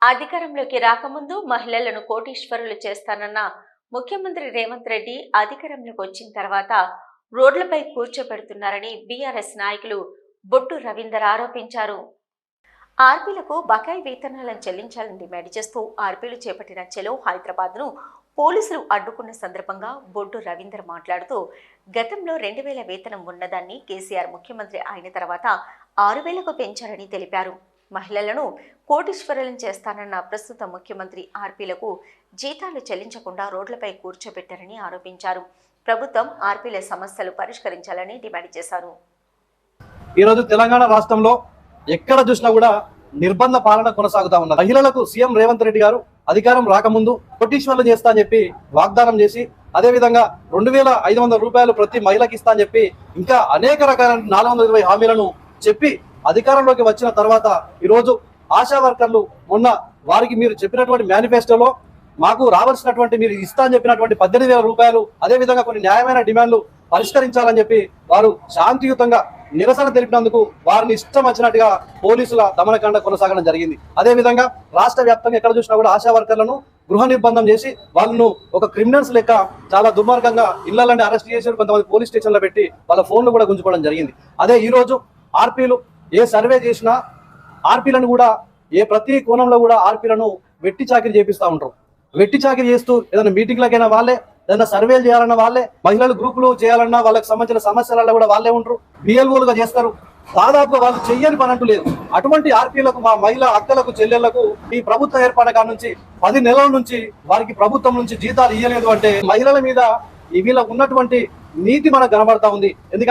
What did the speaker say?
అధికారంలోకి రాకముందు మహిళలను కోటీశ్వరులు చేస్తానన్న ముఖ్యమంత్రి రేవంత్ రెడ్డి అధికారంలోకి వచ్చిన తర్వాత రోడ్లపై కూర్చోబెడుతున్నారని బీఆర్ఎస్ నాయకులు బొట్టు రవీందర్ ఆరోపించారు. ఆర్పీలకు బకాయి వేతనాలను చెల్లించాలని డిమాండ్ చేస్తూ ఆర్పీలు చేపట్టిన చెలో హైదరాబాద్ను పోలీసులు అడ్డుకున్న సందర్భంగా బొడ్డు రవీందర్ మాట్లాడుతూ, గతంలో 2000 వేతనం ఉన్నదాన్ని కేసీఆర్ ముఖ్యమంత్రి అయిన తర్వాత 6000కు పెంచారని తెలిపారు. మహిళలను కోటీశ్వరులను చేస్తానన్న ప్రస్తుత ముఖ్యమంత్రి ఆర్పీలకు జీతాలు చెల్లించకుండా రోడ్లపై కూర్చోబెట్టారని ఆరోపించారు. ప్రభుత్వం ఆర్పీల సమస్యలు పరిష్కరించాలని డిమాండ్ చేశారు. ఈరోజు తెలంగాణ రాష్ట్రంలో ఎక్కడ చూసినా కూడా నిర్బంధ పాలన కొనసాగుతా ఉన్నది. మహిళలకు సీఎం రేవంత్ రెడ్డి గారు అధికారం రాకముందు కోటీశ్వర్లు చేస్తా అని చెప్పి వాగ్దానం చేసి, అదేవిధంగా 2500 రూపాయలు ప్రతి మహిళకి ఇస్తా అని చెప్పి ఇంకా అనేక రకాల 420 హామీలను చెప్పి అధికారంలోకి వచ్చిన తర్వాత ఈరోజు ఆశా వర్కర్లు మొన్న వారికి మీరు చెప్పినటువంటి మేనిఫెస్టోలో మాకు రావాల్సినటువంటి మీరు ఇస్తా అని చెప్పినటువంటి 18,000 రూపాయలు, అదేవిధంగా కొన్ని న్యాయమైన డిమాండ్లు పరిష్కరించాలని చెప్పి వారు శాంతియుతంగా నిరసన తెలిపినందుకు వారిని ఇష్టం వచ్చినట్టుగా పోలీసుల దమనకాండ కొనసాగడం జరిగింది. అదేవిధంగా రాష్ట్ర వ్యాప్తంగా ఎక్కడ చూసినా కూడా ఆశా వర్కర్లను గృహ నిర్బంధం చేసి వాళ్ళను ఒక క్రిమినల్స్ లెక్క చాలా దుర్మార్గంగా ఇళ్లలోనే అరెస్ట్ చేసి కొంతమంది పోలీస్ స్టేషన్లో పెట్టి వాళ్ళ ఫోన్లు కూడా గుంజుకోవడం జరిగింది. అదే ఈ రోజు ఆర్పీలు ఏ సర్వే చేసినా ఆర్పీలను కూడా ప్రతి కోణంలో కూడా ఆర్పీలను వెట్టి చాకిరి చేపిస్తూ ఉంటారు. వెట్టి చాకిరి చేస్తూ ఏదైనా మీటింగ్లకైనా వాళ్ళే, ఏదైనా సర్వేలు చేయాలన్నా వాళ్ళే, మహిళలు గ్రూపులు చేయాలన్నా వాళ్ళకి సంబంధించిన సమస్యలలో కూడా వాళ్ళే ఉంటారు, బిఎల్ఓలుగా చేస్తారు. దాదాపుగా వాళ్ళు చెయ్యని పని అంటూ లేదు. అటువంటి ఆర్పీలకు, మా మహిళా అక్కలకు, చెల్లెళ్లకు ఈ ప్రభుత్వం ఏర్పడక నుంచి 10 నెలల నుంచి వారికి ప్రభుత్వం నుంచి జీతాలు ఇయ్యలేదు అంటే మహిళల మీద వీళ్ళ ఉన్నటువంటి నీతి మనకు కనబడతా ఉంది. ఎందుకంటే